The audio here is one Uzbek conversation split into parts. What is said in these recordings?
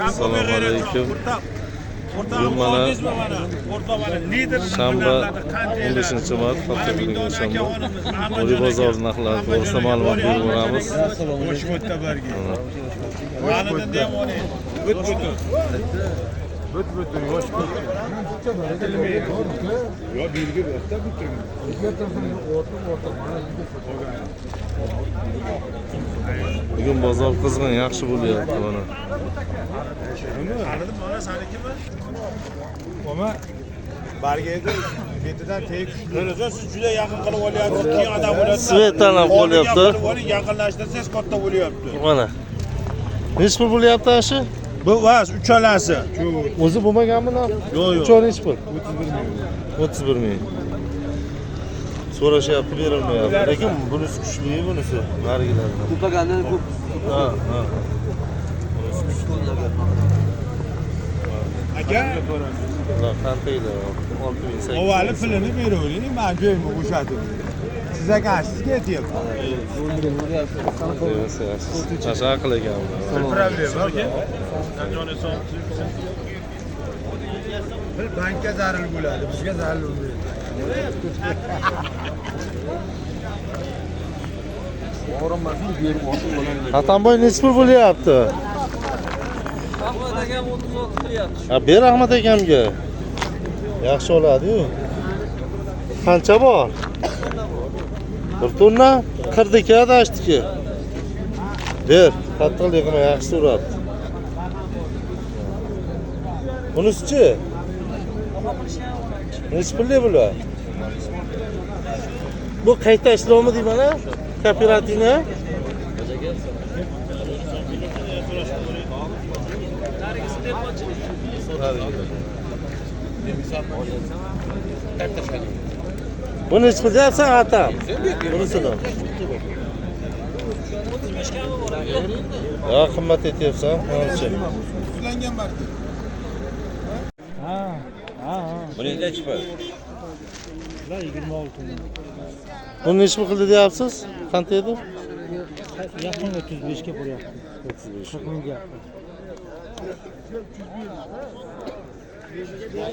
Assalomu alaykum. Bugun mana shanba 15-mart hafta kuniga shanba Oliy bozor narxlari to'g'risida ma'lumot berib boramiz. Bugun bozor qizg'in, yaxshi bo'lyapti mana. Anladım bana sanki mi? Ama bargayda betidan tek tushlarsa siz juda yaqin qilib olyapsiz. Keyin odam bo'ladi. Svetan ham qo'lyapti. Yaqinlashtirsangiz katta bo'lyapti. Mana. Nech pul bo'lyapti ashi? Bu vas uchalasi. O'zi bo'lmaganmi? Yo'q. Uchon nech pul? 31 ming. So'rashyapti, berilmayapti. Lekin bunisi kuchli, bunisi narigilardan. Ko'pagandan ko'p. Ha. Aka, qanchaylar? 6800. avvali pulini beravering, men joyimni bo'shatib. Siz akasizga aytyapman. Aşağı aql ekan. Problem aka. Bir bankka zarar bo'ladi, bizga zarar bo'lmaydi. Hatanboy nech pul bo'lyapti? Ahmad akam 36 qilyapti. Ha, ber Ahmad akamga. Yaxshi oladi-yu. Qancha bor? 1 tonna 40 ga adashdiki. Ber, qattiqligini yaxshi so'rabdi. Bunisi-chi? Nech pulli bular? Bu qayta ishlovmi deymana? Kooperativni? Buni nech qilyapsan atam? Bunisini. Ya qimmat etyapsan, qancha? Ulangan barda. Buni nech pul? 26 ming. Buni nech pul qildi deyapsiz? Qancha edi? Yaqin 35 ga bo'lyapti. 35. 40 ming gap.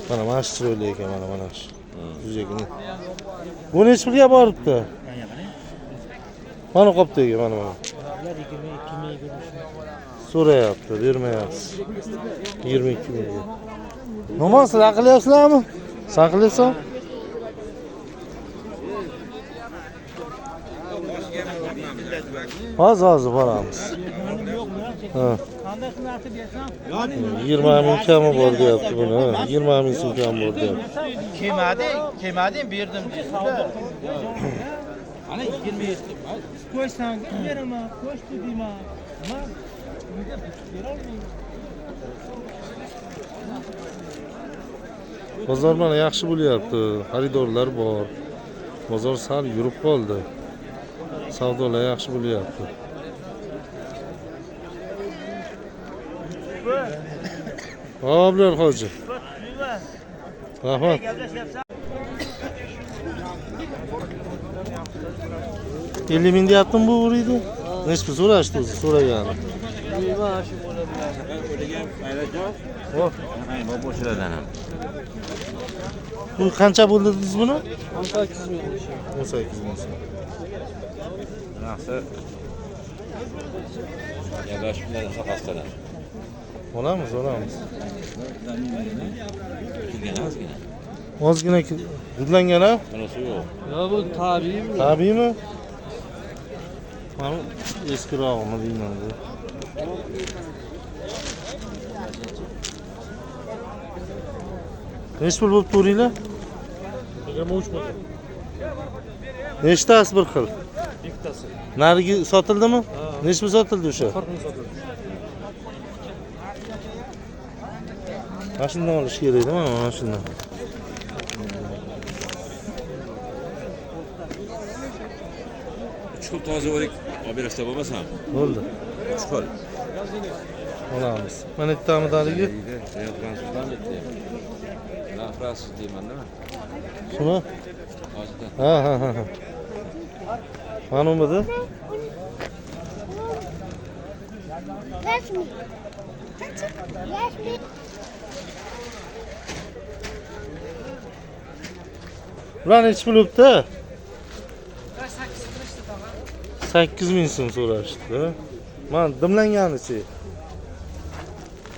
Mana shu chiroyli ekan, mana shu. Yuzagini. Bu nech pulga boribdi? Mana qopdagi, mana. So'rayapti, bermayapsiz. 22 ming. Nima sizlar qilyapsizlarmi? Sen qilyapsan? Hozir boramiz. Ha. Qanday qilib bersam? 20 ming kami bor deyapti buni. 20 ming so'm kam bor deyapti. Kelmading, berdim deysiz-da. Ana 27. Qo'ysang, beraman, qo'shdi deyman. Men unga bera olmayman. Bozor mana yaxshi bo'lyapti. Xaridorlar bor. Bozor sal yurib qoldi. Savdolar yaxshi bo'lyapti. Ablar hoji. Rahmat. Elli ming deyaptim bu uriydi. Nech pul so'rashdi o'zi, so'ragan. Bu qancha bo'ldi siz buni? 18 ming. 18 ming. Yaxshi. Yagash bilan so'qasdan. Olamiz. Ozgina. Ozgina hudlangan ha? Bunisi yo'q. Yo, bu tabiiy. Tabiiymi? Mana eskirog'imi deyman. Nech pul bo'lib turinglar? 23 ming. Nechtasi bir xil? Ikkitasi. Narigi sotildimi? Nech pul sotildi o'sha? 40 ming sotildi. Mana shundan olish kerak-da, mana shundan. Chuqur toza o'rik olib berasizlar bo'lmasam? Bo'ldi. Chuqur. Olamiz. Mana bittami darigi? Nafras deyman-da. Shuni? Hozirda. Ha. Mana buni. Bular nechi bo'libdi? 8.000 so'm so'rashdi. Mana dimlanganichi.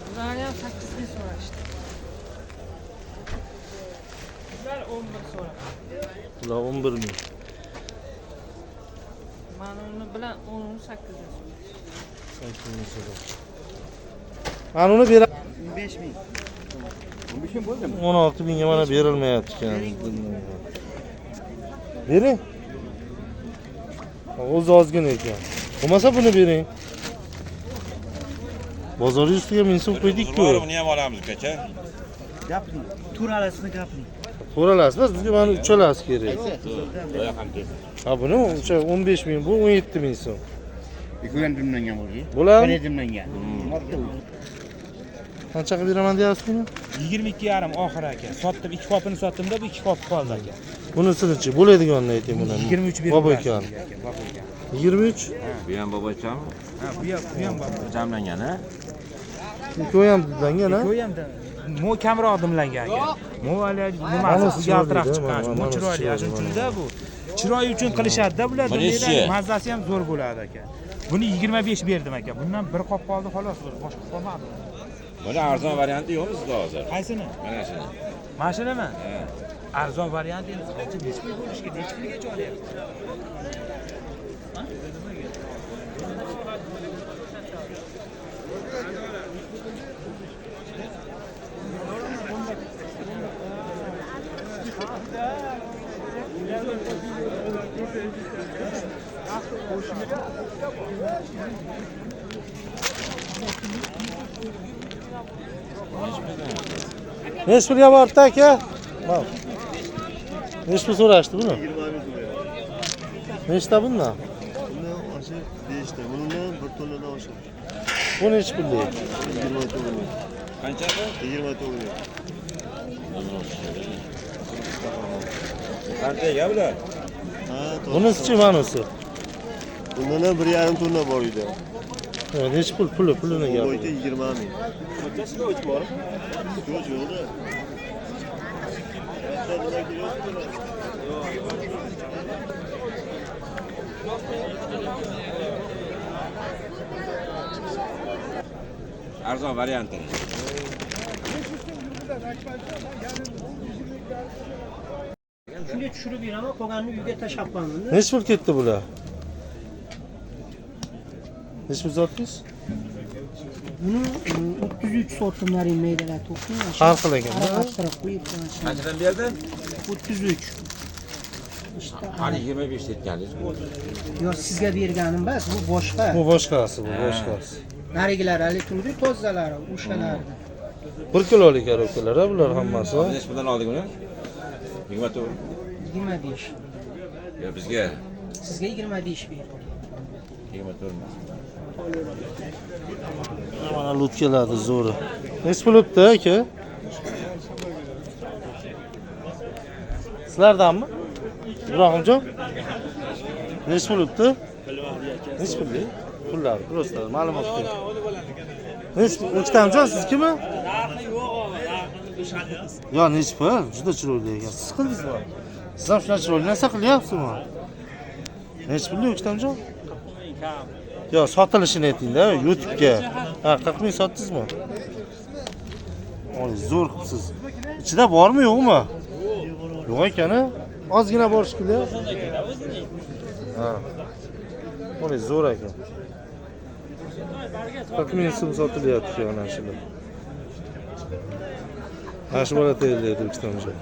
Ularni ham 8.000 so'rashdi. Ular 11 so'radi. Bular 11.000. Mana uni bilan 18.000 so'rashdi. Mana uni ber. 15.000. 16.000 ga mana berilmayapti ekan. Bering. O'zi ozgina ekan. Bo'lmasa buni bering. Bozor ustiga 1000 so'm qo'ydik-ku. Buni ham olamiz ukacha. Gapiring. Tur arasini gapiring. To'ralasizmi? Bizga mana uchalasi kerak. Yo'q ham deb. Ha buni 15.000 bu 17.000 so'm. Ikkovi ham dimlangan bo'lgan. Bo'ladi. Dimlangan. Qanchaga beraman deyapsiz buni? 22,5 oxir aka. Sotdim, 2 kopini sotdim-da, bu 2 kop qoldi aka. Bunisini-chi bo'ladiganini ayting buni. 23 berib. Bobo ekan. 23. Bu ham bobochami? Ha, bu ham bor. Jamlangan, ha? Ikkovi ham dimlangan, ha? Bu hamda mo kamroq dimlangan aka. Mo hali Mana nimasi chiroyli, yaltiroq mana, chiqqan. mana Bu chiroyli, chiroyli, shuning uchun-da bu. Chiroy uchun qilishadi-da bular. Birinchi. Mazasi ham zo'r bo'ladi aka. Buni 25 berdim aka. Bundan bir qop qoldi xolos, boshqa qolmadi. Buni arzon varianti yo'qmi sizda hozir? Qaysini? Mana shuni. Mana shunimi? Arzon variant endi qancha necha pul bo'lishga, necha pulgacha olyapti? Nechi pulga bordi aka? Mana. Nechi pul so'rashdi buni? 20 Nechta bundan? Bundan oshi 5 ta. Bundan 1 tonnadan oshadi. Bu nechi pullik? 20 tonna. Qancha bu? 20 tonna. Qanchaga bular? Ha, to'g'ri. Bunisi-chi manisi? Bundan ham 1,5 tonna bor edi. Nechi pulini Bu bo'yicha gapiring. 20 ming. Qanchasiga o'ch bor? Yo'q, yo'qda. Arzon varianti. Shunga tushirib beraman, qolganini uyga tashlab qo'yaman. Nechi pul ketdi bular? Nechi pul sotdingiz? Buni 33 sotdim maydalar to'qni. Har xil ekan-da. Aralashtirib qo'yib Qanchadan berdi? 33. İşte Hali 25 ketganingiz. yo sizga berganim bas, bu boshqa. Bu boshqasi, bu boshqasi. Narigilar hali turdi, tozalari, o'shalardi. 1 kilolik arokalar bular hammasi. Necha puldan oldik uni? 24. 25. Yo bizga Sizga 25 berdim. 24. Mana lutkalarni zo'ri. Nechi pul o'tdi aka? Sizlardanmi? Ibrohimjon? Nechi pul o'tdi? Nechi pullik? Pullar, просто ma'lumot ber. Nechitamjon sizkimi? Yo, nechi pul? Juda chiroyli ekan. Siz qildingizmi? Siz ham shunaqa chiroyli narsa qilyapsizmi? Nechi pullik o'ktamjon? Yo, sotilishini ayting-da, YouTube'ga. Ha, 40 ming sotdingizmi? Oy, zo'r qilibsiz. Ichida bormi, yo'qmi? Yo'q ekan-a? Ozgina bor shekilli. Ha. Oy, zo'r ekan. 40 ming so'm sotilyapti ana shular. Mana shu bola tayyorlaydi o'ktamjon.